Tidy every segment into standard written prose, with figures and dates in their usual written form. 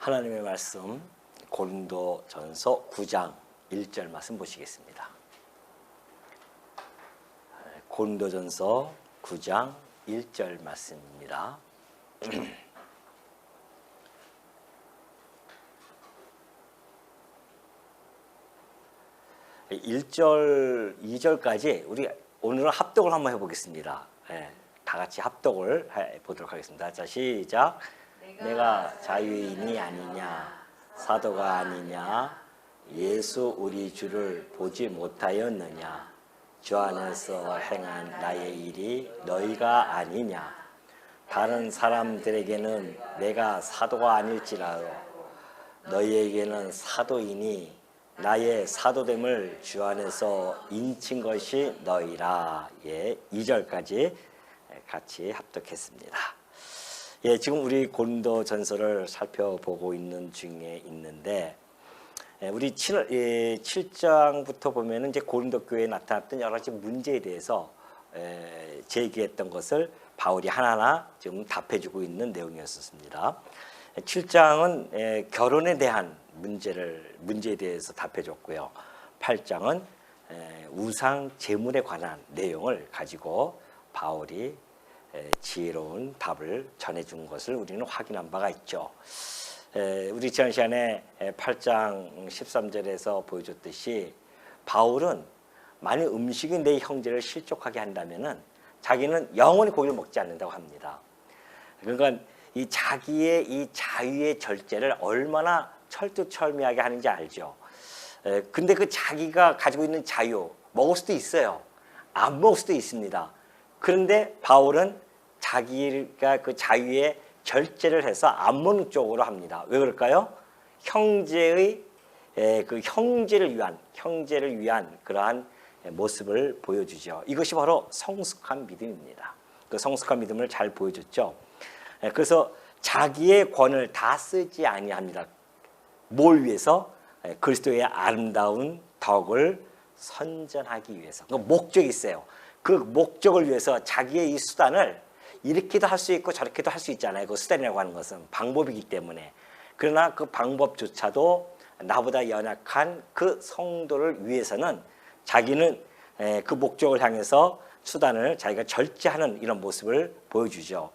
하나님의 말씀 고린도전서 9장 1절 말씀 보시겠습니다. 고린도전서 9장 1절 말씀입니다. 1절, 2절까지 우리 오늘은 합독을 한번 해보겠습니다. 다 같이 합독을 해보도록 하겠습니다. 자, 시작. 내가 자유인이 아니냐, 사도가 아니냐, 예수 우리 주를 보지 못하였느냐, 주 안에서 행한 나의 일이 너희가 아니냐, 다른 사람들에게는 내가 사도가 아닐지라도 너희에게는 사도이니 나의 사도됨을 주 안에서 인친 것이 너희라. 2절까지 같이 합독했습니다. 지금 우리 고린도전서를 살펴보고 있는 중에 있는데, 우리 7장부터 보면은 이제 고린도 교회에 나타났던 여러 가지 문제에 대해서 제기했던 것을 바울이 하나하나 지금 답해주고 있는 내용이었습니다. 7장은 결혼에 대한 문제에 대해서 답해줬고요. 8장은 우상 제물에 관한 내용을 가지고 바울이 지혜로운 답을 전해준 것을 우리는 확인한 바가 있죠. 우리 지난 시간에 8장 13절에서 보여줬듯이 바울은 만일 음식이 내 형제를 실족하게 한다면은 자기는 영원히 고기를 먹지 않는다고 합니다. 그러니까 이 자기의 이 자유의 절제를 얼마나 철두철미하게 하는지 알죠. 근데 그 자기가 가지고 있는 자유, 먹을 수도 있어요. 안 먹을 수도 있습니다. 그런데 바울은 자기가 그 자유의 절제를 해서 안 먹는 쪽으로 합니다. 왜 그럴까요? 형제를 위한 그러한 모습을 보여주죠. 이것이 바로 성숙한 믿음입니다. 그 성숙한 믿음을 잘 보여줬죠. 그래서 자기의 권을 다 쓰지 아니합니다. 뭘 위해서? 그리스도의 아름다운 덕을 선전하기 위해서. 그 목적이 있어요. 그 목적을 위해서 자기의 이 수단을 이렇게도 할 수 있고 저렇게도 할 수 있잖아요. 그 수단이라고 하는 것은 방법이기 때문에. 그러나 그 방법조차도 나보다 연약한 그 성도를 위해서는 자기는 그 목적을 향해서 수단을 자기가 절제하는 이런 모습을 보여주죠.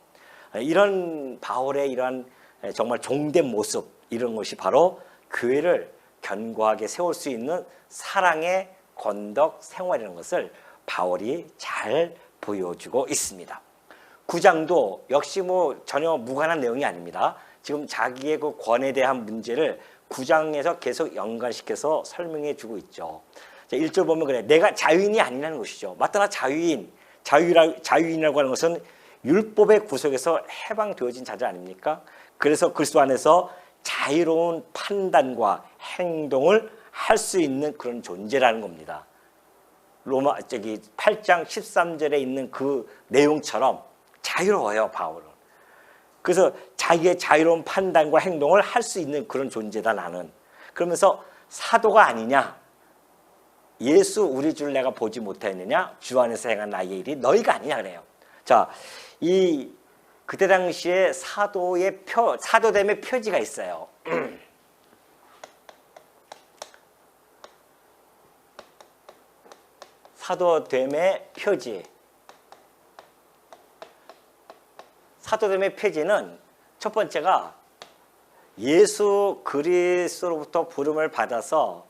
이런 바울의 이런 정말 종된 모습, 이런 것이 바로 교회를 견고하게 세울 수 있는 사랑의 건덕 생활이라는 것을 바울이 잘 보여주고 있습니다. 9장도 역시 전혀 무관한 내용이 아닙니다. 지금 자기의 그 권에 대한 문제를 9장에서 계속 연관시켜서 설명해 주고 있죠. 1절 보면 그래, 내가 자유인이 아니라는 것이죠. 맞다, 나 자유인이라고 하는 것은 율법의 구속에서 해방되어진 자들 아닙니까? 그래서 그리스도 안에서 자유로운 판단과 행동을 할 수 있는 그런 존재라는 겁니다. 8장 13절에 있는 그 내용처럼 자유로워요, 바울은. 그래서 자기의 자유로운 판단과 행동을 할 수 있는 그런 존재다, 나는. 그러면서 사도가 아니냐, 예수 우리 주를 내가 보지 못했느냐, 주 안에서 행한 나의 일이 너희가 아니냐 그래요. 자, 그때 당시에 사도됨의 표지가 있어요. 사도됨의 표지. 사도됨의 표지는 첫 번째가 예수 그리스도로부터 부름을 받아서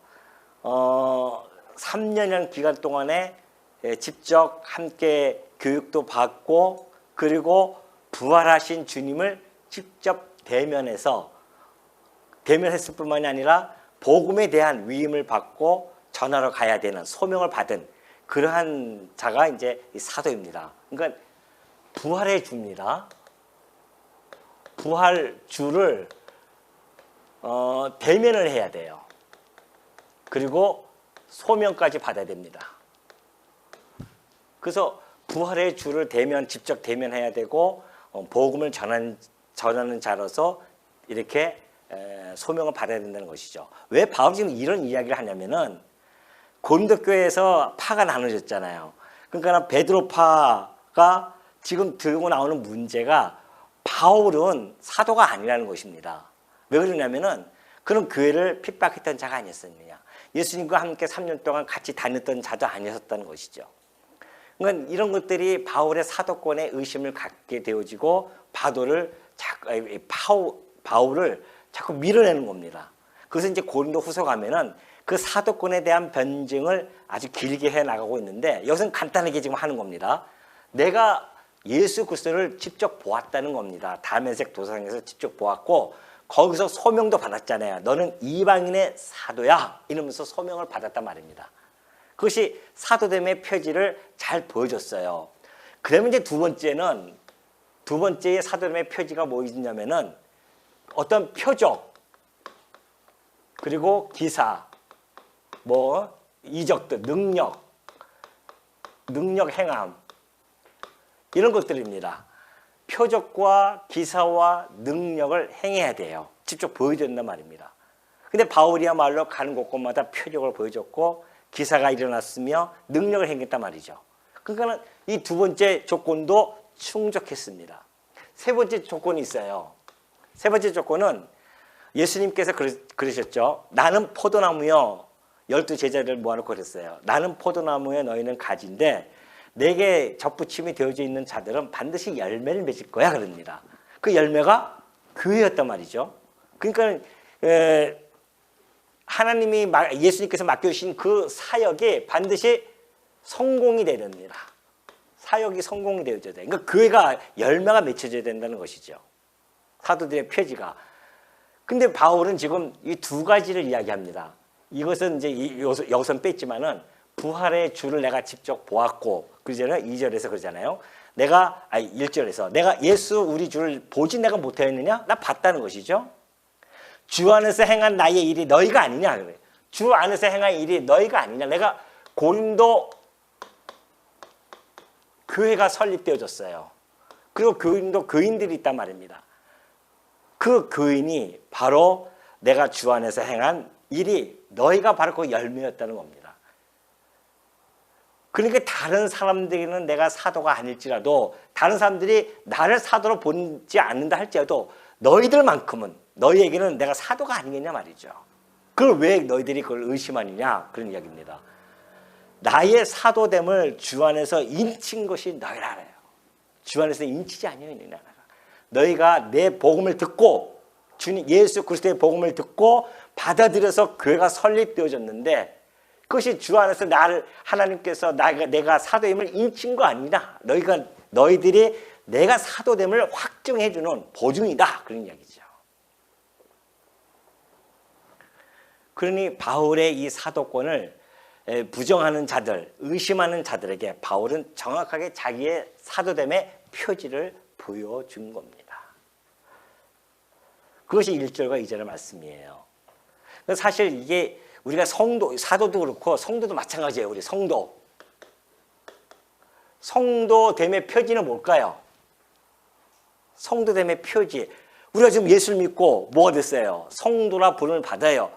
3년이라는 기간 동안에 직접 함께 교육도 받고, 그리고 부활하신 주님을 직접 대면했을 뿐만이 아니라 복음에 대한 위임을 받고 전하러 가야 되는 소명을 받은 그러한 자가 이제 사도입니다. 그러니까 부활의 주입니다. 부활주를 대면을 해야 돼요. 그리고 소명까지 받아야 됩니다. 그래서 부활의 주를 직접 대면해야 되고, 복음을 전하는 자로서 이렇게 소명을 받아야 된다는 것이죠. 왜 바울이 지금 이런 이야기를 하냐면은 고린도 교회에서 파가 나눠졌잖아요. 그러니까 베드로파가 지금 들고 나오는 문제가 바울은 사도가 아니라는 것입니다. 왜 그러냐면은 그런 교회를 핍박했던 자가 아니었느냐. 예수님과 함께 3년 동안 같이 다녔던 자도 아니었다는 것이죠. 그러니까 이런 것들이 바울의 사도권에 의심을 갖게 되어지고 바울을 자꾸 밀어내는 겁니다. 그래서 이제 고린도 후서 가면은 그 사도권에 대한 변증을 아주 길게 해 나가고 있는데 여기서는 간단하게 지금 하는 겁니다. 내가 예수 그리스도를 직접 보았다는 겁니다. 다메섹 도상에서 직접 보았고 거기서 소명도 받았잖아요. 너는 이방인의 사도야 이러면서 소명을 받았단 말입니다. 그것이 사도됨의 표지를 잘 보여줬어요. 그러면 이제 두 번째의 사도됨의 표지가 뭐였냐면은 어떤 표적 그리고 기사 이적들 능력 행함 이런 것들입니다. 표적과 기사와 능력을 행해야 돼요. 직접 보여줘야 된단 말입니다. 근데 바울이야말로 가는 곳곳마다 표적을 보여줬고 기사가 일어났으며 능력을 행했단 말이죠. 그러니까 이 두 번째 조건도 충족했습니다. 세 번째 조건이 있어요. 세 번째 조건은 예수님께서 그러셨죠. 나는 포도나무여 12제자를 모아놓고 그랬어요. 나는 포도나무여 너희는 가지인데 내게 접붙임이 되어져 있는 자들은 반드시 열매를 맺을 거야 그럽니다. 그 열매가 교회였단 말이죠. 그러니까 하나님이 예수님께서 맡겨주신 그 사역이 반드시 성공이 되야 됩니다. 사역이 성공이 되어져야 돼. 그러니까 교회가 열매가 맺혀져야 된다는 것이죠. 사도들의 표지가. 근데 바울은 지금 이 두 가지를 이야기합니다. 이것은 이제 여기선 뺐지만은 부활의 주를 내가 직접 보았고 그러잖아요. 2절에서 그러잖아요. 1절에서 내가 예수 우리 주를 보지 내가 못하였느냐? 나 봤다는 것이죠. 주 안에서 행한 나의 일이 너희가 아니냐 그래. 주 안에서 행한 일이 너희가 아니냐. 내가 고린도 교회가 설립되어졌어요. 그리고 고린도 교인들이 있단 말입니다. 그 교인이 바로 내가 주 안에서 행한 일이 너희가 바로 그 열매였다는 겁니다. 그러니까 다른 사람들에게는 내가 사도가 아닐지라도 다른 사람들이 나를 사도로 보지 않는다 할지라도 너희들만큼은 너희에게는 내가 사도가 아니겠냐 말이죠. 그걸 왜 너희들이 그걸 의심하느냐 그런 이야기입니다. 나의 사도됨을 주 안에서 인친 것이 너희라 그래요. 주 안에서 인치지 아니하느냐. 너희가 내 복음을 듣고 주님 예수 그리스도의 복음을 듣고 받아들여서 교회가 설립되어졌는데 그것이 주 안에서 나를 하나님께서 내가 사도임을 인친 거 아니냐. 너희들이 내가 사도됨을 확증해 주는 보증이다. 그런 이야기죠. 그러니 바울의 이 사도권을 부정하는 자들, 의심하는 자들에게 바울은 정확하게 자기의 사도됨의 표지를 보여준 겁니다. 그것이 1절과 2절의 말씀이에요. 사실 이게 우리가 사도도 그렇고 성도도 마찬가지예요. 우리 성도됨의 표지는 뭘까요? 성도됨의 표지. 우리가 지금 예수를 믿고 뭐가 됐어요? 성도라 부름을 받아요.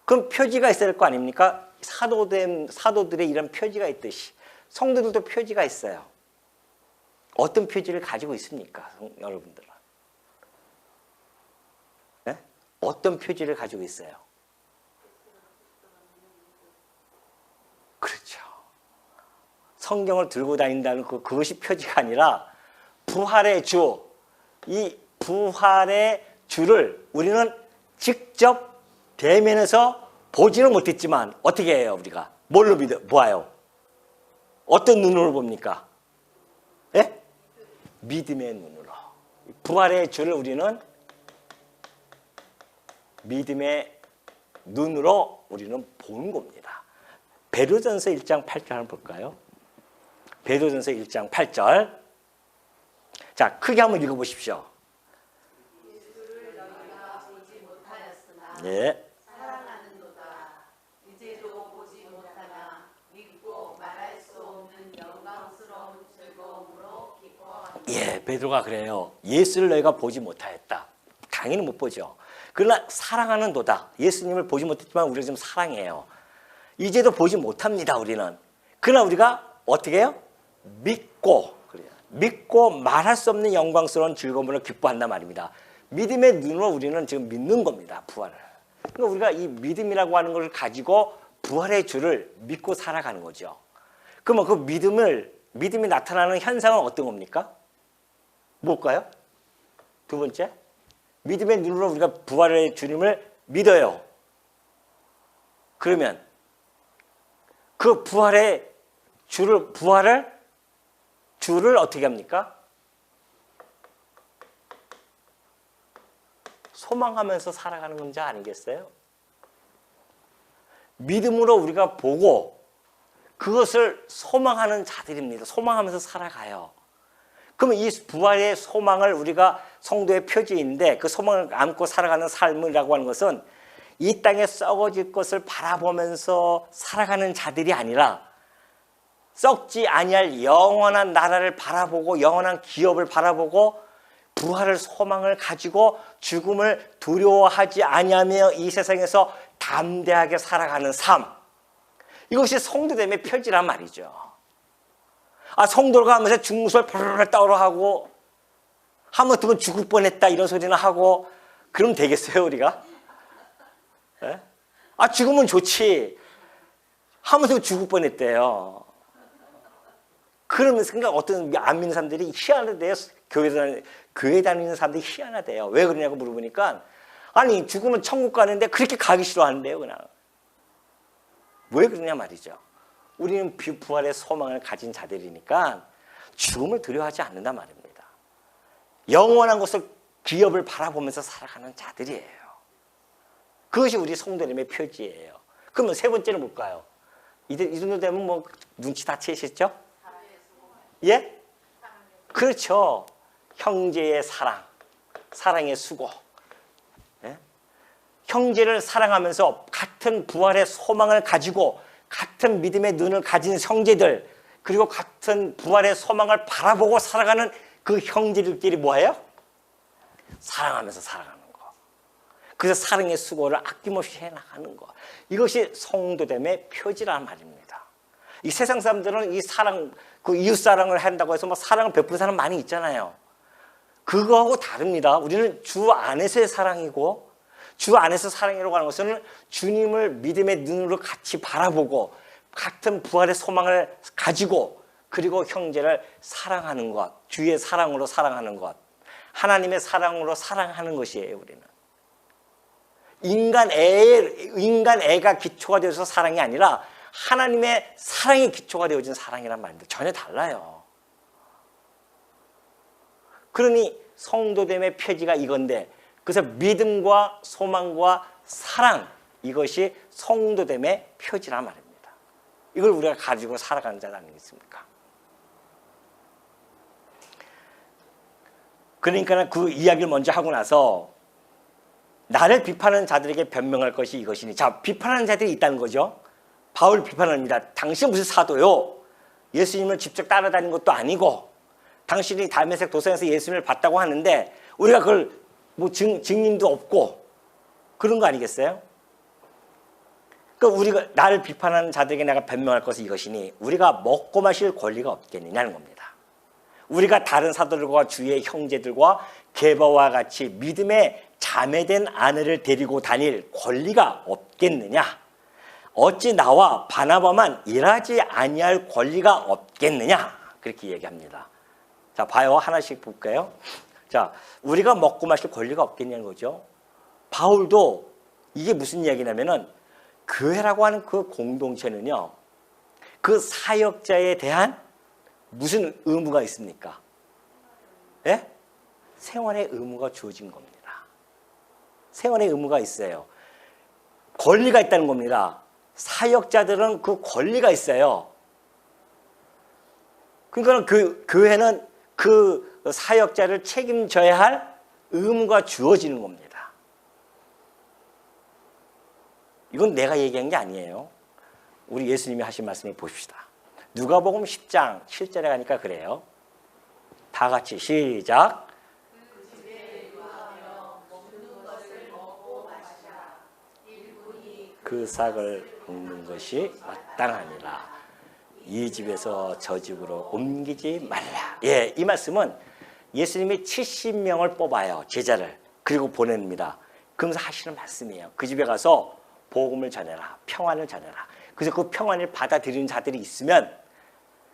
그럼 표지가 있어야 될 거 아닙니까? 사도들의 이런 표지가 있듯이 성도들도 표지가 있어요. 어떤 표지를 가지고 있습니까? 여러분들은. 네? 어떤 표지를 가지고 있어요? 그렇죠. 성경을 들고 다닌다는 그것이 표지가 아니라 부활의 주, 이 부활의 주를 우리는 직접 대면에서 보지는 못했지만 어떻게 해요 우리가? 뭘로 보아요? 어떤 눈으로 봅니까? 예? 믿음의 눈으로. 부활의 주를 우리는 믿음의 눈으로 우리는 보는 겁니다. 베드로전서 1장 8절 한번 볼까요? 베드로전서 1장 8절. 자, 크게 한번 읽어보십시오. 예수를 너희가 보지 못하였으나 예. 사랑하는도다. 이제도 보지 못하나 믿고 말할 수 없는 영광스러운 즐거움으로 기뻐하노라. 예, 베드로가 그래요. 예수를 너희가 보지 못하였다. 당연히 못 보죠. 그러나 사랑하는도다. 예수님을 보지 못했지만 우리가 지금 사랑해요. 이제도 보지 못합니다. 우리는. 그러나 우리가 어떻게 해요? 믿고 말할 수 없는 영광스러운 즐거움으로 기뻐한단 말입니다. 믿음의 눈으로 우리는 지금 믿는 겁니다. 부활을. 그러니까 우리가 이 믿음이라고 하는 걸 가지고 부활의 주를 믿고 살아가는 거죠. 그러면 그 믿음이 나타나는 현상은 어떤 겁니까? 뭘까요? 두 번째, 믿음의 눈으로 우리가 부활의 주님을 믿어요. 그러면 그 부활의 주를 어떻게 합니까? 소망하면서 살아가는 문제 아니겠어요? 믿음으로 우리가 보고 그것을 소망하는 자들입니다. 소망하면서 살아가요. 그러면 이 부활의 소망을 우리가 성도의 표지인데 그 소망을 안고 살아가는 삶이라고 하는 것은 이 땅에 썩어질 것을 바라보면서 살아가는 자들이 아니라 썩지 아니할 영원한 나라를 바라보고 영원한 기업을 바라보고 부활을 소망을 가지고 죽음을 두려워하지 아니하며 이 세상에서 담대하게 살아가는 삶. 이것이 성도됨의 표지란 말이죠. 성도가 하면서 중무술 펄펄 떠오르하고 하마터면 죽을 뻔했다 이런 소리나 하고 그러면 되겠어요 우리가? 네? 죽으면 좋지. 하마터면 죽을 뻔했대요. 그러면서 그러니까 어떤 안 믿는 사람들이 희한하대요. 교회 다니는 사람들이 희한하대요. 왜 그러냐고 물어보니까 아니 죽으면 천국 가는데 그렇게 가기 싫어하는데요. 그냥. 왜 그러냐 말이죠. 우리는 부활의 소망을 가진 자들이니까 죽음을 두려워하지 않는단 말입니다. 영원한 것을 기업을 바라보면서 살아가는 자들이에요. 그것이 우리 성도님의 표지예요. 그러면 세 번째는 뭘까요? 이 정도 되면 뭐 눈치 다 채셨죠? 예? 그렇죠. 형제의 사랑, 사랑의 수고. 예? 형제를 사랑하면서 같은 부활의 소망을 가지고 같은 믿음의 눈을 가진 형제들 그리고 같은 부활의 소망을 바라보고 살아가는 그 형제들끼리 뭐예요? 사랑하면서 살아가는 거. 그래서 사랑의 수고를 아낌없이 해나가는 거. 이것이 성도됨의 표지란 말입니다. 이 세상 사람들은 이 사랑, 그 이웃 사랑을 한다고 해서 뭐 사랑을 베푸는 사람 많이 있잖아요. 그거하고 다릅니다. 우리는 주 안에서의 사랑이고 주 안에서 사랑이라고 하는 것은 주님을 믿음의 눈으로 같이 바라보고 같은 부활의 소망을 가지고 그리고 형제를 사랑하는 것, 주의 사랑으로 사랑하는 것, 하나님의 사랑으로 사랑하는 것이에요. 우리는 인간 애가 기초가 되어서 사랑이 아니라 하나님의 사랑이 기초가 되어진 사랑이란 말입니다. 전혀 달라요. 그러니 성도됨의 표지가 이건데 그래서 믿음과 소망과 사랑 이것이 성도됨의 표지란 말입니다. 이걸 우리가 가지고 살아가는 자 아니겠습니까? 그러니까 그 이야기를 먼저 하고 나서 나를 비판하는 자들에게 변명할 것이 이것이니 자 비판하는 자들이 있다는 거죠. 바울 비판합니다. 당신 무슨 사도요? 예수님을 직접 따라다닌 것도 아니고 당신이 다메섹 도상에서 예수님을 봤다고 하는데 우리가 그걸 뭐 증인도 없고 그런 거 아니겠어요? 그러니까 우리가 나를 비판하는 자들에게 내가 변명할 것은 이것이니 우리가 먹고 마실 권리가 없겠느냐는 겁니다. 우리가 다른 사도들과 주의 형제들과 게바와 같이 믿음의 자매된 아내를 데리고 다닐 권리가 없겠느냐? 어찌 나와 바나바만 일하지 아니할 권리가 없겠느냐? 그렇게 얘기합니다. 자, 봐요. 하나씩 볼까요? 자, 우리가 먹고 마실 권리가 없겠냐는 거죠. 바울도 이게 무슨 이야기냐면은 교회라고 하는 그 공동체는요, 그 사역자에 대한 무슨 의무가 있습니까? 예? 생활의 의무가 주어진 겁니다. 생활의 의무가 있어요. 권리가 있다는 겁니다. 사역자들은 그 권리가 있어요. 그러니까 그 교회는 그 사역자를 책임져야 할 의무가 주어지는 겁니다. 이건 내가 얘기한 게 아니에요. 우리 예수님이 하신 말씀을 보십시다. 누가복음 10장 7절에 가니까 그래요. 다 같이 시작. 그 삭을 먹는 것이 마땅하니라. 이 집에서 저 집으로 옮기지 말라. 예, 이 말씀은 예수님이 70명을 뽑아요. 제자를. 그리고 보냅니다. 그러면서 하시는 말씀이에요. 그 집에 가서 복음을 전해라. 평안을 전해라. 그래서 그 평안을 받아들이는 자들이 있으면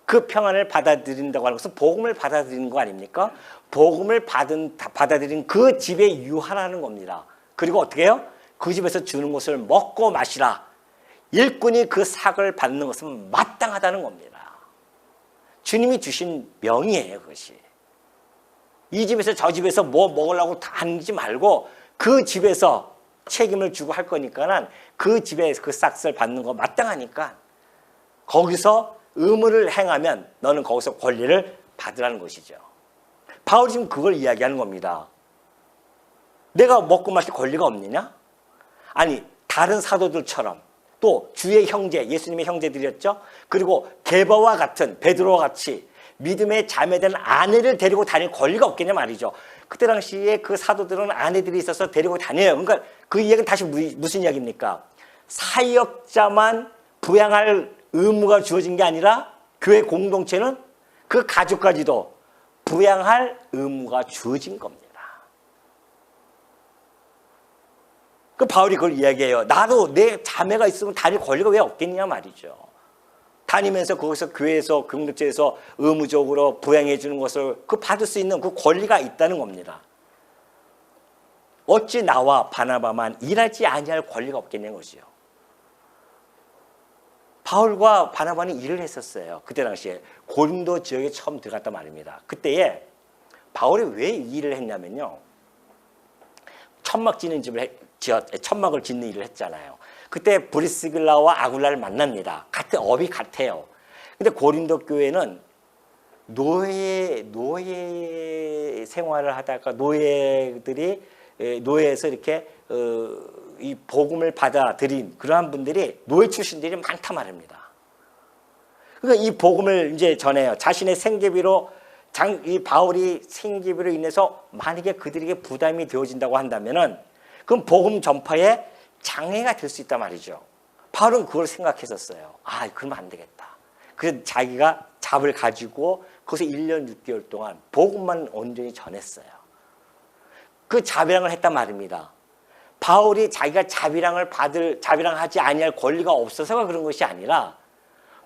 그 평안을 받아들인다고 하는 것은 복음을 받아들이는 거 아닙니까? 복음을 받아들인 그 집에 유하라는 겁니다. 그리고 어떻게 해요? 그 집에서 주는 것을 먹고 마시라. 일꾼이 그 삭을 받는 것은 마땅하다는 겁니다. 주님이 주신 명이에요, 그것이. 이 집에서 저 집에서 뭐 먹으려고 다니지 말고 그 집에서 책임을 주고 할 거니까는 그 집에 그 싹을 받는 거 마땅하니까 거기서 의무를 행하면 너는 거기서 권리를 받으라는 것이죠. 바울이 지금 그걸 이야기하는 겁니다. 내가 먹고 마실 권리가 없느냐? 아니, 다른 사도들처럼 또 주의 형제, 예수님의 형제들이었죠. 그리고 게바와 같은 베드로와 같이 믿음의 자매된 아내를 데리고 다닐 권리가 없겠냐 말이죠. 그때 당시에 그 사도들은 아내들이 있어서 데리고 다녀요. 그러니까 그 이야기는 다시 무슨 이야기입니까? 사역자만 부양할 의무가 주어진 게 아니라 교회 공동체는 그 가족까지도 부양할 의무가 주어진 겁니다. 그 바울이 그걸 이야기해요. 나도 내 자매가 있으면 다닐 권리가 왜 없겠냐 말이죠. 다니면서 거기서 교회에서 공동체에서 의무적으로 부양해 주는 것을 그 받을 수 있는 그 권리가 있다는 겁니다. 어찌 나와 바나바만 일하지 아니할 권리가 없겠냐는 것이요. 바울과 바나바는 일을 했었어요. 그때 당시에 고린도 지역에 처음 들어갔단 말입니다. 그때에 바울이 왜 일을 했냐면요. 천막을 짓는 일을 했잖아요. 그때 브리스길라와 아굴라를 만납니다. 같은 업이 같아요. 근데 고린도 교회는 노예 생활을 하다가 노예들이 노예에서 이렇게 이 복음을 받아들인 그러한 분들이 노예 출신들이 많단 말입니다. 그러니까 이 복음을 이제 전해요. 자신의 생계비로 이 바울이 생계비로 인해서 만약에 그들에게 부담이 되어진다고 한다면은 그럼 복음 전파에 장애가 될 수 있단 말이죠. 바울은 그걸 생각했었어요. 아, 그러면 안 되겠다. 그래서 자기가 잡을 가지고 거기서 1년 6개월 동안 복음만 온전히 전했어요. 그 자비랑을 했단 말입니다. 바울이 자기가 자비랑하지 아니할 권리가 없어서가 그런 것이 아니라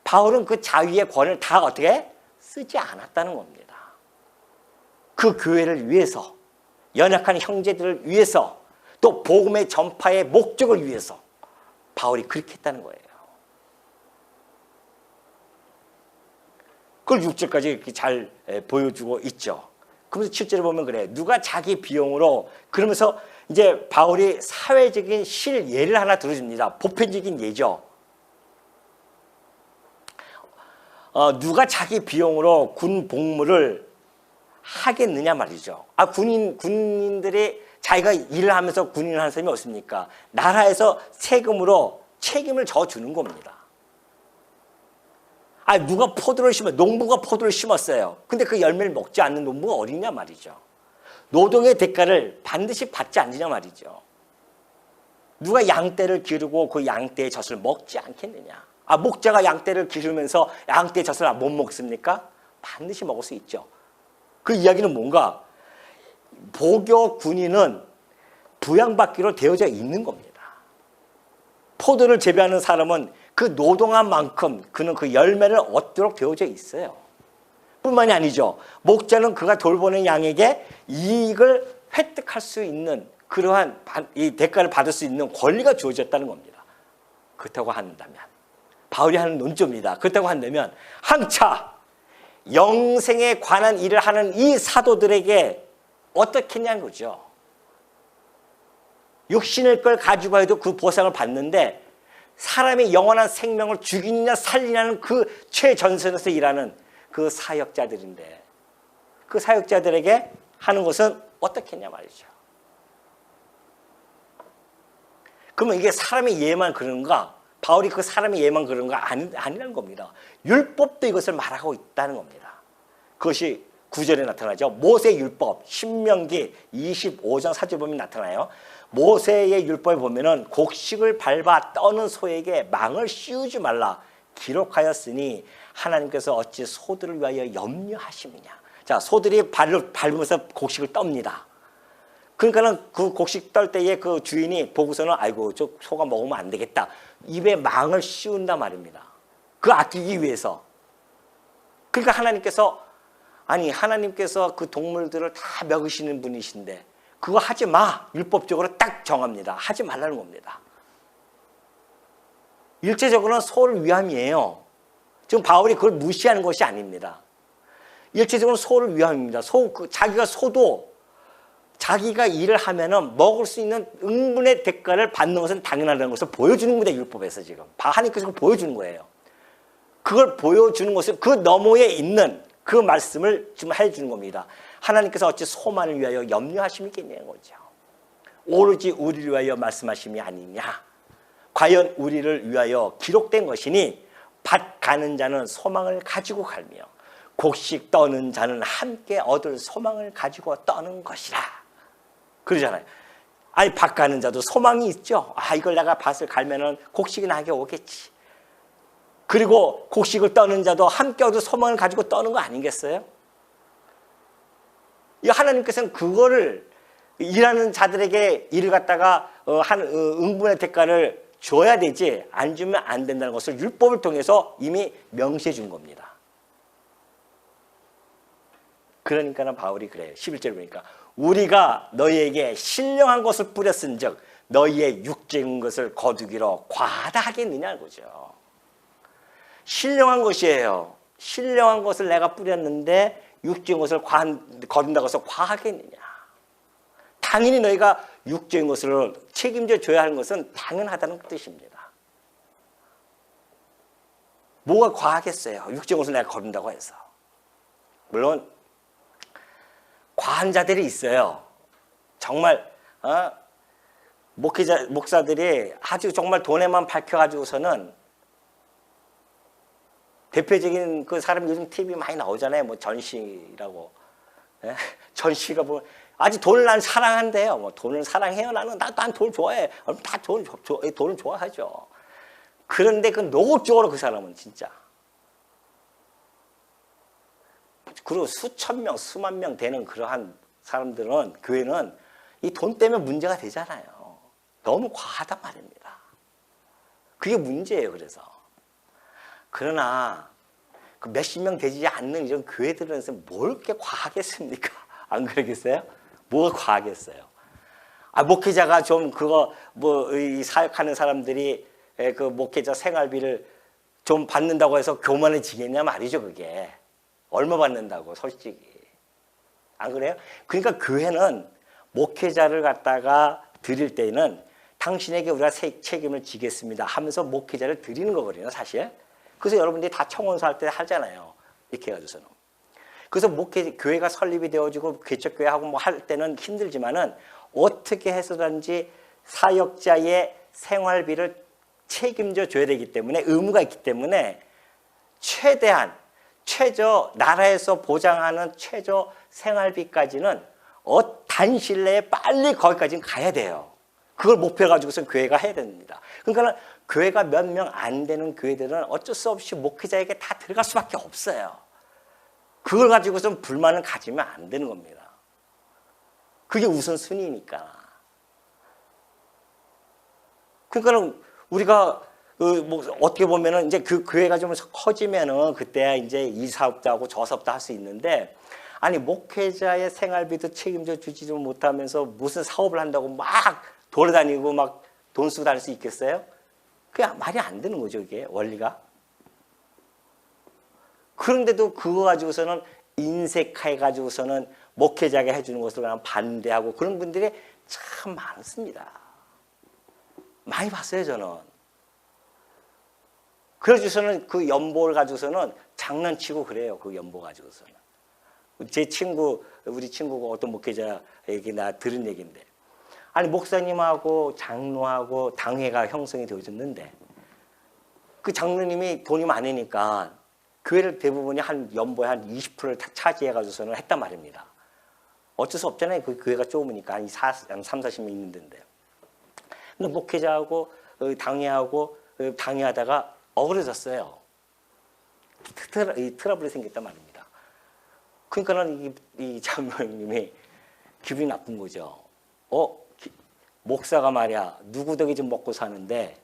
바울은 그 자위의 권을 다 어떻게 쓰지 않았다는 겁니다. 그 교회를 위해서, 연약한 형제들을 위해서, 또 복음의 전파의 목적을 위해서 바울이 그렇게 했다는 거예요. 그걸 6절까지 이렇게 잘 보여주고 있죠. 그러면서 7절에 보면 그래. 누가 자기 비용으로, 그러면서 이제 바울이 사회적인 실예를 하나 들어줍니다. 보편적인 예죠. 누가 자기 비용으로 군 복무를 하겠느냐 말이죠. 군인들이 자기가 일을 하면서 군인을 하는 사람이 없습니까? 나라에서 세금으로 책임을 져주는 겁니다. 누가 포도를 농부가 포도를 심었어요. 근데 그 열매를 먹지 않는 농부가 어디냐 말이죠. 노동의 대가를 반드시 받지 않느냐 말이죠. 누가 양떼를 기르고 그 양떼의 젖을 먹지 않겠느냐. 목자가 양떼를 기르면서 양떼의 젖을 못 먹습니까? 반드시 먹을 수 있죠. 그 이야기는 뭔가? 보교 군인은 부양받기로 되어져 있는 겁니다. 포도를 재배하는 사람은 그 노동한 만큼 그는 그 열매를 얻도록 되어져 있어요. 뿐만이 아니죠. 목자는 그가 돌보는 양에게 이익을 획득할 수 있는 그러한 이 대가를 받을 수 있는 권리가 주어졌다는 겁니다. 그렇다고 한다면 바울이 하는 논조입니다. 그렇다고 한다면 한차 영생에 관한 일을 하는 이 사도들에게 어떻겠냐는 거죠. 육신의 걸 가지고 해도 그 보상을 받는데 사람의 영원한 생명을 죽이느냐 살리냐는 그 최전선에서 일하는 그 사역자들인데 그 사역자들에게 하는 것은 어떻겠냐 말이죠. 그러면 이게 사람의 예만 그런가? 바울이 그 사람의 예만 그런가? 아니라는 겁니다. 율법도 이것을 말하고 있다는 겁니다. 그것이 9절에 나타나죠. 모세 율법, 신명기 25장 4절 보면 나타나요. 모세의 율법에 보면은 곡식을 밟아 떠는 소에게 망을 씌우지 말라 기록하였으니 하나님께서 어찌 소들을 위하여 염려하시느냐. 자, 소들이 발을 밟으면서 곡식을 떱니다. 그러니까는 그 곡식 떨 때에 그 주인이 보고서는 아이고 저 소가 먹으면 안 되겠다. 입에 망을 씌운단 말입니다. 그 아끼기 위해서. 그러니까 하나님께서 그 동물들을 다 먹이시는 분이신데 그거 하지 마. 율법적으로 딱 정합니다. 하지 말라는 겁니다. 일체적으로는 소를 위함이에요. 지금 바울이 그걸 무시하는 것이 아닙니다. 일체적으로 소를 위함입니다. 소도 자기가 일을 하면은 먹을 수 있는 응분의 대가를 받는 것은 당연하다는 것을 보여주는 겁니다. 율법에서 지금. 하나님께서 그걸 보여주는 거예요. 그걸 보여주는 것은 그 너머에 있는 그 말씀을 지금 해주는 겁니다. 하나님께서 어찌 소만을 위하여 염려하심이겠냐는 거죠. 오로지 우리를 위하여 말씀하심이 아니냐. 과연 우리를 위하여 기록된 것이니 밭 가는 자는 소망을 가지고 갈며 곡식 떠는 자는 함께 얻을 소망을 가지고 떠는 것이라. 그러잖아요. 아니 밭 가는 자도 소망이 있죠. 이걸 내가 밭을 갈면은 곡식이 나게 오겠지. 그리고 곡식을 떠는 자도 함께 얻을 소망을 가지고 떠는 거 아니겠어요? 이 하나님께서는 그거를 일하는 자들에게 일을 갖다가 응분의 대가를 줘야 되지 안 주면 안 된다는 것을 율법을 통해서 이미 명시해 준 겁니다. 그러니까는 바울이 그래요. 11절에 보니까 우리가 너희에게 신령한 것을 뿌렸은즉 너희의 육적인 것을 거두기로 과하다 하겠느냐는 거죠. 신령한 것이에요. 신령한 것을 내가 뿌렸는데 육적인 것을 거둔다고 해서 과하겠느냐. 당연히 너희가 육적인 것을 책임져 줘야 하는 것은 당연하다는 뜻입니다. 뭐가 과하겠어요? 육적인 것을 내가 거둔다고 해서. 물론 과한 자들이 있어요. 정말 목사들이 아주 정말 돈에만 밝혀가지고서는 대표적인 그 사람 요즘 TV 많이 나오잖아요. 뭐 전시라고. 예? 전시가 뭐 아주 돈을 난 사랑한대요. 뭐 돈을 사랑해요. 난 돈 좋아해. 다 돈을 좋아하죠. 그런데 그 노골적으로 그 사람은 진짜. 그리고 수천 명, 수만 명 되는 그러한 사람들은 교회는 이 돈 때문에 문제가 되잖아요. 너무 과하단 말입니다. 그게 문제예요. 그래서. 그러나 그 몇십 명 되지 않는 이런 교회들에서 뭘 이렇게 과하겠습니까? 안 그러겠어요? 뭐가 과하겠어요? 목회자가 좀 이 사역하는 사람들이 그 목회자 생활비를 좀 받는다고 해서 교만해지겠냐 말이죠. 그게 얼마 받는다고 솔직히 안 그래요? 그러니까 교회는 목회자를 갖다가 드릴 때는 당신에게 우리가 책임을 지겠습니다 하면서 목회자를 드리는 거거든요. 사실. 그래서 여러분들이 다 청원서 할 때 하잖아요. 이렇게 해가지고서는. 그래서 교회가 설립이 되어지고 개척교회하고 뭐 할 때는 힘들지만은 어떻게 해서든지 사역자의 생활비를 책임져 줘야 되기 때문에 의무가 있기 때문에 나라에서 보장하는 최저 생활비까지는 단시일 내에 빨리 거기까지는 가야 돼요. 그걸 목표 가지고서 교회가 해야 됩니다. 그러니까 교회가 몇 명 안 되는 교회들은 어쩔 수 없이 목회자에게 다 들어갈 수밖에 없어요. 그걸 가지고서 불만을 가지면 안 되는 겁니다. 그게 우선순위니까. 그러니까 우리가 어떻게 보면은 이제 그 교회가 좀 커지면은 그때야 이제 이 사업도 하고 저 사업도 할 수 있는데 아니 목회자의 생활비도 책임져 주지도 못하면서 무슨 사업을 한다고 막 돌아다니고 막 돈 쓰고 다닐 수 있겠어요? 그게 말이 안 되는 거죠, 이게 원리가. 그런데도 그거 가지고서는 인색해 가지고서는 목회자가 해주는 것을 그냥 반대하고 그런 분들이 참 많습니다. 많이 봤어요, 저는. 그래서는 그 연보를 가지고서는 장난치고 그래요, 그 연보 가지고서는. 우리 친구가 어떤 목회자에게 나 들은 얘기인데, 아니, 목사님하고 장로하고 당회가 형성이 되어졌는데, 그 장로님이 돈이 많으니까 교회를 대부분이 연보의 한 20%를 차지해가지고서는 했단 말입니다. 어쩔 수 없잖아요. 그 교회가 좁으니까 한 30-40명 있는 데인데. 근데 목회자하고 당회하고 당회하다가 억울해졌어요. 트러블이 생겼단 말입니다. 그러니까는 이 장로님이 기분이 나쁜 거죠. 목사가 말이야 누구 덕에 좀 먹고 사는데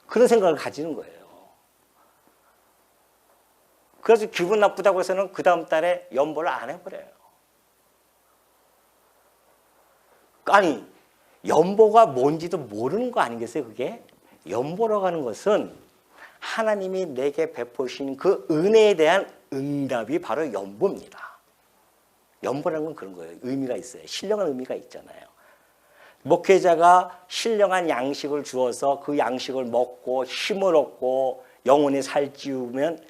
그런 생각을 가지는 거예요. 그래서 기분 나쁘다고 해서는 그 다음 달에 연보를 안 해버려요. 아니 연보가 뭔지도 모르는 거 아니겠어요 그게? 연보라고 하는 것은 하나님이 내게 베푸신 그 은혜에 대한 응답이 바로 연보입니다. 연보라는 건 그런 거예요. 의미가 있어요. 신령한 의미가 있잖아요. 목회자가 신령한 양식을 주어서 그 양식을 먹고 힘을 얻고 영혼의 살찌우면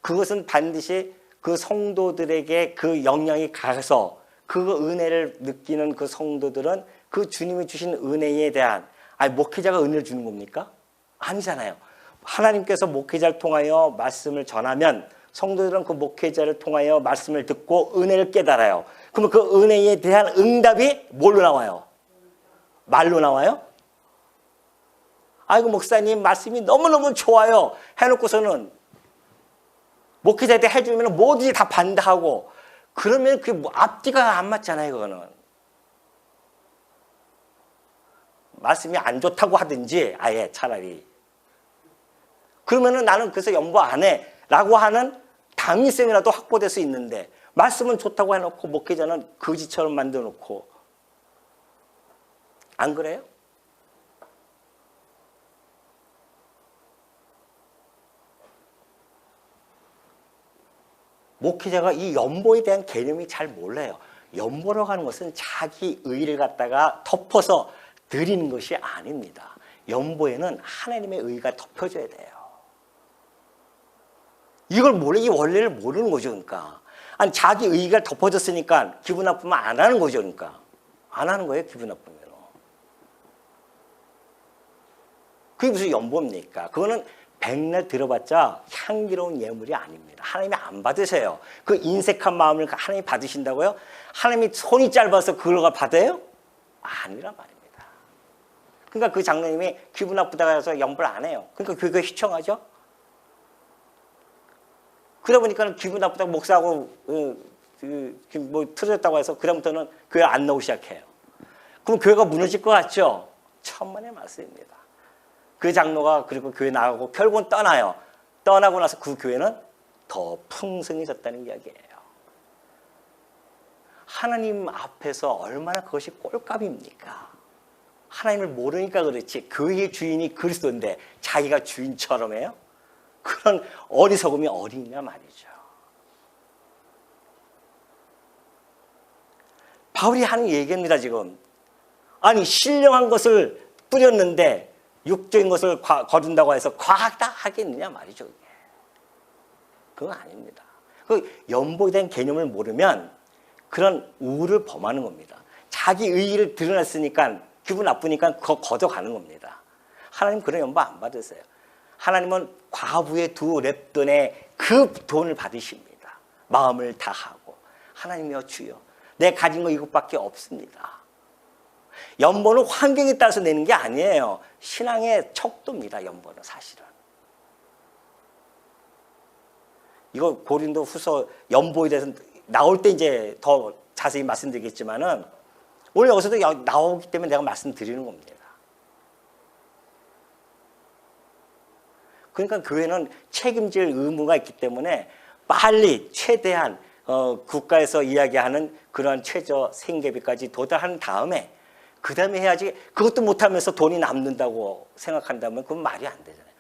그것은 반드시 그 성도들에게 그 영향이 가서 그 은혜를 느끼는 그 성도들은 그 주님이 주신 은혜에 대한 목회자가 은혜를 주는 겁니까? 아니잖아요. 하나님께서 목회자를 통하여 말씀을 전하면 성도들은 그 목회자를 통하여 말씀을 듣고 은혜를 깨달아요. 그러면 그 은혜에 대한 응답이 뭘로 나와요? 말로 나와요? 아이고 목사님 말씀이 너무너무 좋아요 해놓고서는 목회자한테 해주면 뭐든지 다 반대하고 그러면 그게 앞뒤가 안 맞잖아요. 그거는 말씀이 안 좋다고 하든지 아예 차라리 그러면은 나는 그래서 연보 안 해 라고 하는 당위성이라도 확보될 수 있는데 말씀은 좋다고 해놓고 목회자는 거지처럼 만들어 놓고 안 그래요? 목회자가 이 연보에 대한 개념이 잘 몰라요. 연보라고 하는 것은 자기 의를 갖다가 덮어서 드리는 것이 아닙니다. 연보에는 하나님의 의가 덮여져야 돼요. 이걸 이 원리를 모르는 거죠. 그러니까 아니 자기 의가 덮어졌으니까 기분 나쁘면 안 하는 거죠. 그러니까 안 하는 거예요. 기분 나쁘면. 그게 무슨 연보입니까? 그거는 백날 들어봤자 향기로운 예물이 아닙니다. 하나님이 안 받으세요. 그 인색한 마음을 하나님이 받으신다고요? 하나님이 손이 짧아서 그걸 받아요? 아니란 말입니다. 그러니까 그 장로님이 기분 나쁘다고 해서 연보를 안 해요. 그러니까 교회가 휘청하죠? 그러다 보니까 기분 나쁘다고 목사하고 틀어졌다고 해서 그다음부터는 교회 안 나오기 시작해요. 그럼 교회가 무너질 것 같죠? 천만의 말씀입니다. 그 장로가 그리고 교회 나가고 결국은 떠나요. 떠나고 나서 그 교회는 더 풍성해졌다는 이야기예요. 하나님 앞에서 얼마나 그것이 꼴값입니까? 하나님을 모르니까 그렇지 교회의 주인이 그리스도인데 자기가 주인처럼 해요? 그런 어리석음이 어디냐 말이죠. 바울이 하는 얘기입니다 지금. 아니 신령한 것을 뿌렸는데 육적인 것을 거둔다고 해서 과하다 하겠느냐 말이죠. 그건 아닙니다. 그 연보에 대한 개념을 모르면 그런 우를 범하는 겁니다. 자기 의의를 드러냈으니까 기분 나쁘니까 그거 걷어가는 겁니다. 하나님 그런 연보 안 받으세요. 하나님은 과부의 2렙돈의 그 돈을 받으십니다. 마음을 다하고 하나님이여 주여 내 가진 거 이것밖에 없습니다. 연보는 환경에 따라서 내는 게 아니에요. 신앙의 척도입니다. 연보는 사실은. 이거 고린도 후서 연보에 대해서 나올 때 이제 더 자세히 말씀드리겠지만은 오늘 여기서도 나오기 때문에 내가 말씀드리는 겁니다. 그러니까 교회는 책임질 의무가 있기 때문에 빨리 최대한 국가에서 이야기하는 그러한 최저 생계비까지 도달한 다음에 그 다음에 해야지. 그것도 못하면서 돈이 남는다고 생각한다면 그건 말이 안 되잖아요.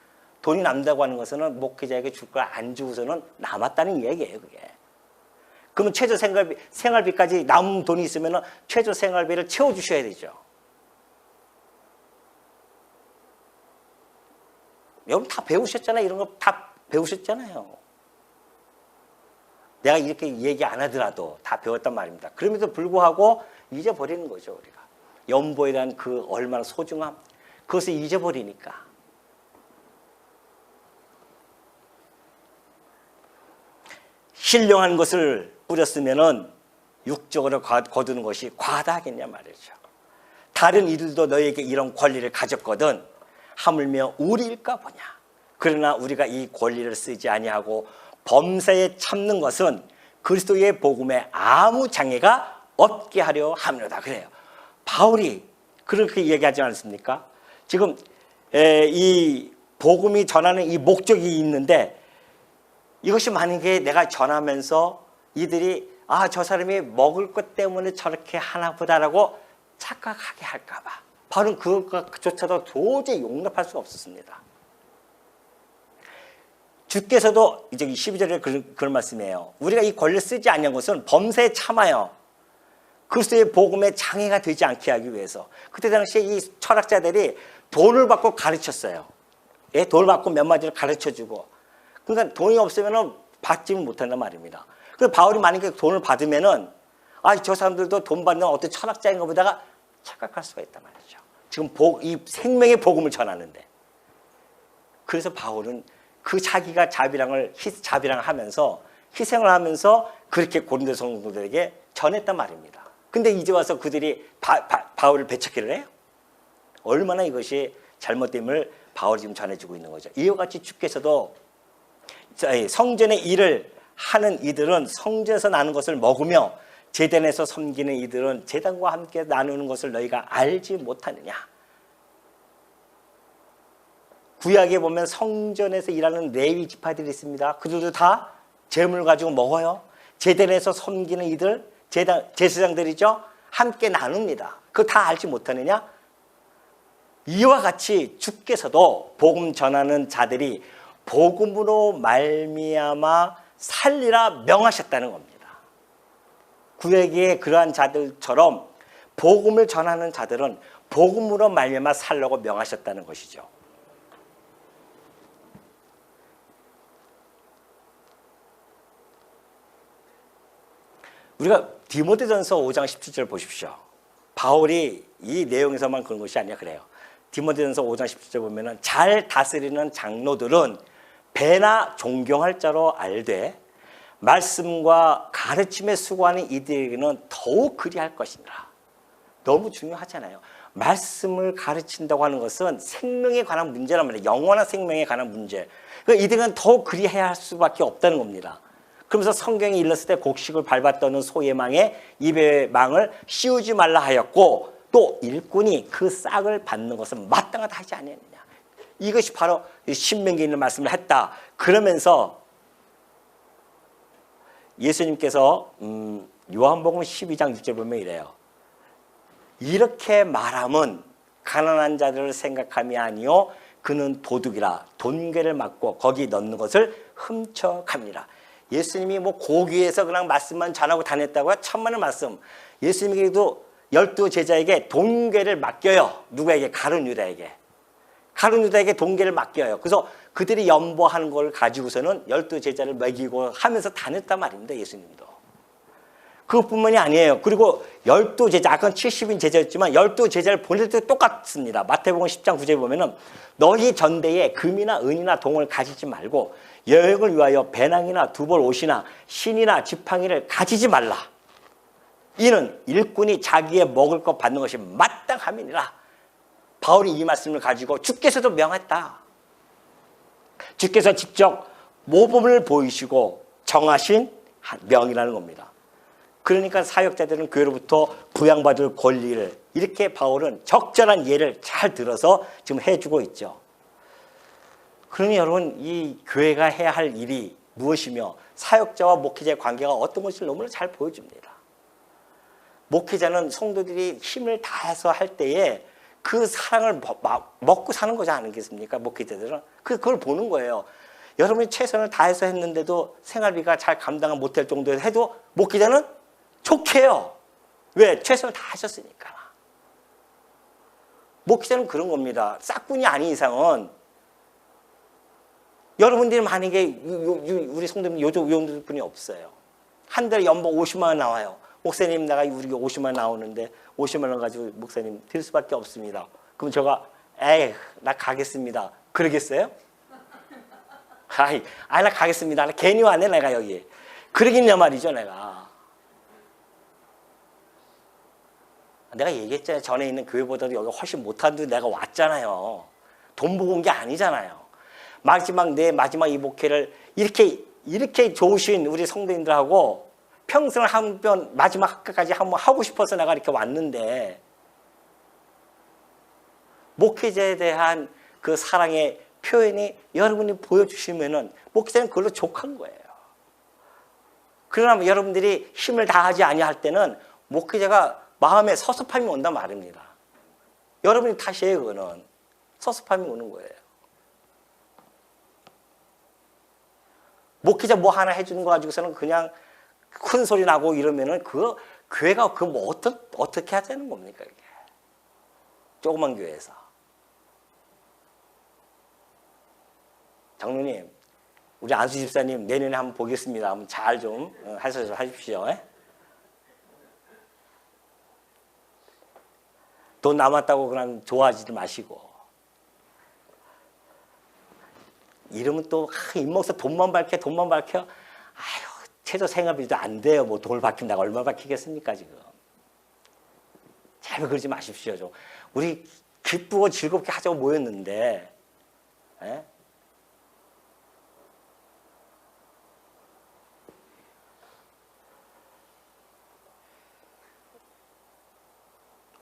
돈이 남는다고 하는 것은 목회자에게 줄 걸 안 주고서는 남았다는 얘기예요. 그게. 그러면 최저 생활비까지 남은 돈이 있으면 최저 생활비를 채워주셔야 되죠. 여러분 다 배우셨잖아요. 이런 거 다 배우셨잖아요. 내가 이렇게 얘기 안 하더라도 다 배웠단 말입니다. 그럼에도 불구하고 잊어버리는 거죠. 우리가. 연보에 대한 그 얼마나 소중함 그것을 잊어버리니까. 신령한 것을 뿌렸으면은 육적으로 거두는 것이 과다하겠냐 말이죠. 다른 이들도 너에게 이런 권리를 가졌거든 하물며 우리일까 보냐. 그러나 우리가 이 권리를 쓰지 아니하고 범사에 참는 것은 그리스도의 복음에 아무 장애가 없게 하려 함이로다. 그래요. 바울이 그렇게 얘기하지 않습니까? 지금 이 복음이 전하는 이 목적이 있는데 이것이 만약에 내가 전하면서 이들이 저 사람이 먹을 것 때문에 저렇게 하나 보다라고 착각하게 할까 봐 바울은 그것조차도 도저히 용납할 수가 없었습니다. 주께서도 이제 12절에 그런 말씀이에요. 우리가 이 권리를 쓰지 않는 것은 범사에 참아요. 그리스도의 복음에 장애가 되지 않게 하기 위해서. 그때 당시에 이 철학자들이 돈을 받고 가르쳤어요. 예, 돈을 받고 몇 마디를 가르쳐주고. 그러니까 돈이 없으면 받지 못한단 말입니다. 그래서 바울이 만약에 돈을 받으면은 저 사람들도 돈 받는 어떤 철학자인가 보다가 착각할 수가 있단 말이죠. 지금 이 생명의 복음을 전하는데. 그래서 바울은 그 자기가 자비랑을 하면서 희생을 하면서 그렇게 고린도 성도들에게 전했단 말입니다. 근데 이제 와서 그들이 바울을 배척기를 해요? 얼마나 이것이 잘못됨을 바울이 지금 전해주고 있는 거죠. 이와 같이 주께서도 성전의 일을 하는 이들은 성전에서 나는 것을 먹으며 제단에서 섬기는 이들은 제단과 함께 나누는 것을 너희가 알지 못하느냐. 구약에 보면 성전에서 일하는 레위 지파들이 있습니다. 그들도 다 재물 가지고 먹어요. 제단에서 섬기는 이들, 제사장들이죠. 함께 나눕니다. 그거 다 알지 못하느냐? 이와 같이 주께서도 복음 전하는 자들이 복음으로 말미암아 살리라 명하셨다는 겁니다. 구약의 그러한 자들처럼 복음을 전하는 자들은 복음으로 말미암아 살라고 명하셨다는 것이죠. 우리가 디모데전서 5장 17절 보십시오. 바울이 이 내용에서만 그런 것이 아니라 그래요. 디모데전서 5장 17절 보면은 잘 다스리는 장로들은 배나 존경할 자로 알되 말씀과 가르침에 수고하는 이들에게는 더욱 그리할 것이니라. 너무 중요하잖아요. 말씀을 가르친다고 하는 것은 생명에 관한 문제란 말이에요. 영원한 생명에 관한 문제. 그러니까 이들은 더욱 그리해야 할 수밖에 없다는 겁니다. 그러면서 성경에 일렀을 때 곡식을 밟았더는 소의 망에 입의 망을 씌우지 말라 하였고 또 일꾼이 그 싹을 받는 것은 마땅하다 하지 아니했느냐. 이것이 바로 신명기에 있는 말씀을 했다. 그러면서 예수님께서 요한복음 12장 6절 보면 이래요. 이렇게 말함은 가난한 자들을 생각함이 아니요 그는 도둑이라 돈괴를 맞고 거기 넣는 것을 훔쳐갑니다. 예수님이 뭐 고귀해서 그냥 말씀만 전하고 다녔다고요? 천만의 말씀. 예수님께도 12 제자에게 돈괴를 맡겨요. 누구에게? 가룟 유다에게. 가룟 유다에게 돈괴를 맡겨요. 그래서 그들이 연보하는 걸 가지고서는 12 제자를 먹이고 하면서 다녔단 말입니다. 예수님도. 그것뿐만이 아니에요. 그리고 12 제자, 아까 70인 제자였지만 12 제자를 보낼 때 똑같습니다. 마태복음 10장 9절에 보면은 너희 전대에 금이나 은이나 동을 가지지 말고 여행을 위하여 배낭이나 두벌 옷이나 신이나 지팡이를 가지지 말라. 이는 일꾼이 자기의 먹을 것 받는 것이 마땅함이니라. 바울이 이 말씀을 가지고 주께서도 명했다. 주께서 직접 모범을 보이시고 정하신 명이라는 겁니다. 그러니까 사역자들은 교회로부터 부양받을 권리를 이렇게 바울은 적절한 예를 잘 들어서 지금 해주고 있죠. 그러니 여러분 이 교회가 해야 할 일이 무엇이며 사역자와 목회자의 관계가 어떤 것을 너무나 잘 보여줍니다. 목회자는 성도들이 힘을 다해서 할 때에 그 사랑을 먹고 사는 거지 않겠습니까? 목회자들은 그걸 보는 거예요. 여러분이 최선을 다해서 했는데도 생활비가 잘 감당 못할 정도에 해도 목회자는 좋게요. 왜? 최선을 다하셨으니까. 목회자는 그런 겁니다. 싹군이 아닌 이상은 여러분들이 만약에 우리 성도님 요즘 분이 없어요. 한 달에 연봉 50만 원 나와요. 목사님 나가 우리 50만 원 나오는데 50만 원 가지고 목사님 드릴 수밖에 없습니다. 그럼 제가 나 가겠습니다. 그러겠어요? 나 가겠습니다. 나 괜히 왔네 내가 여기. 그러겠냐 말이죠 내가. 내가 얘기했잖아요. 전에 있는 교회보다도 여기 훨씬 못한데 내가 왔잖아요. 돈 보고 온 게 아니잖아요. 내 마지막 이 목회를 이렇게 좋으신 우리 성도님들하고 평생 한번 마지막 학교까지 한번 하고 싶어서 내가 이렇게 왔는데 목회자에 대한 그 사랑의 표현이 여러분이 보여주시면은 목회자는 그걸로 족한 거예요. 그러나 여러분들이 힘을 다하지 아니할 때는 목회자가 마음에 섭섭함이 온단 말입니다. 여러분이 탓이에요. 그거는 섭섭함이 오는 거예요. 목회자 뭐 하나 해주는 거 가지고서는 그냥 큰 소리 나고 이러면은 그거 교회가 그 뭐 어떻게 하자는 겁니까 이게? 조그만 교회에서. 장로님, 우리 안수 집사님 내년에 한번 보겠습니다. 한번 잘 좀 하십시오. 돈 남았다고 그냥 좋아하지 마시고. 이러면 또 입목서 돈만 밝혀. 아유, 최저 생활비도 안 돼요. 뭐 돈을 밝힌다고 얼마 밝히겠습니까 지금. 제발 그러지 마십시오. 좀. 우리 기쁘고 즐겁게 하자고 모였는데. 에?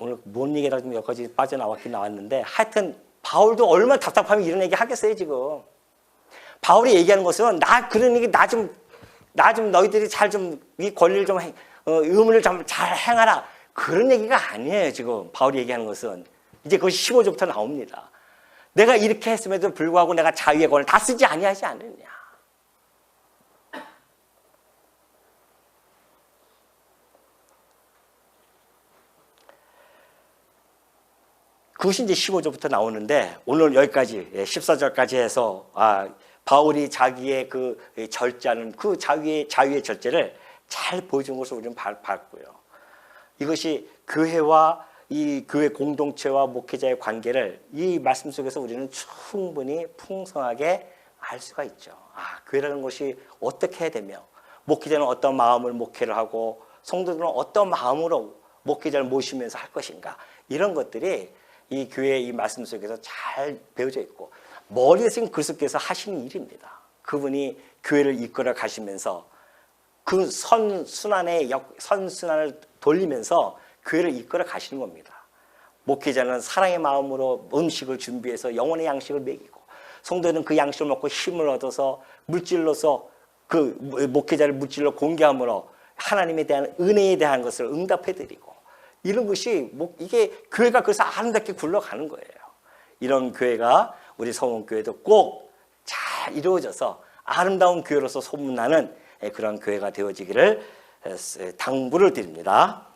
오늘 뭔 얘기라 좀 여기까지 빠져나왔긴 나왔는데 하여튼 바울도 얼마나 답답하면 이런 얘기 하겠어요 지금. 바울이 얘기하는 것은 나 그런 얘기 나 좀 너희들이 잘 좀 이 권리를 좀 의무를 좀 잘 행하라 그런 얘기가 아니에요 지금. 바울이 얘기하는 것은 이제 그것이 15절부터 나옵니다. 내가 이렇게 했음에도 불구하고 내가 자유의 권을 다 쓰지 아니하지 않느냐. 그것이 이제 15절부터 나오는데 오늘 여기까지 14절까지 해서 바울이 자기의 그 절제하는 그 자유의 절제를 잘 보여준 것을 우리는 봤고요. 이것이 교회와 이 교회 공동체와 목회자의 관계를 이 말씀 속에서 우리는 충분히 풍성하게 알 수가 있죠. 교회라는 것이 어떻게 해야 되며 목회자는 어떤 마음을 목회를 하고 성도들은 어떤 마음으로 목회자를 모시면서 할 것인가 이런 것들이 이 교회의 이 말씀 속에서 잘 배워져 있고 머리에서 그리스도께서 하시는 일입니다. 그분이 교회를 이끌어 가시면서 그 선순환을 돌리면서 교회를 이끌어 가시는 겁니다. 목회자는 사랑의 마음으로 음식을 준비해서 영혼의 양식을 먹이고 성도는 그 양식을 먹고 힘을 얻어서 물질로서 그 목회자를 물질로 공개함으로 하나님에 대한 은혜에 대한 것을 응답해드리고 이런 것이 이게 교회가 그래서 아름답게 굴러가는 거예요. 이런 교회가 우리 성원교회도 꼭 잘 이루어져서 아름다운 교회로서 소문나는 그런 교회가 되어지기를 당부를 드립니다.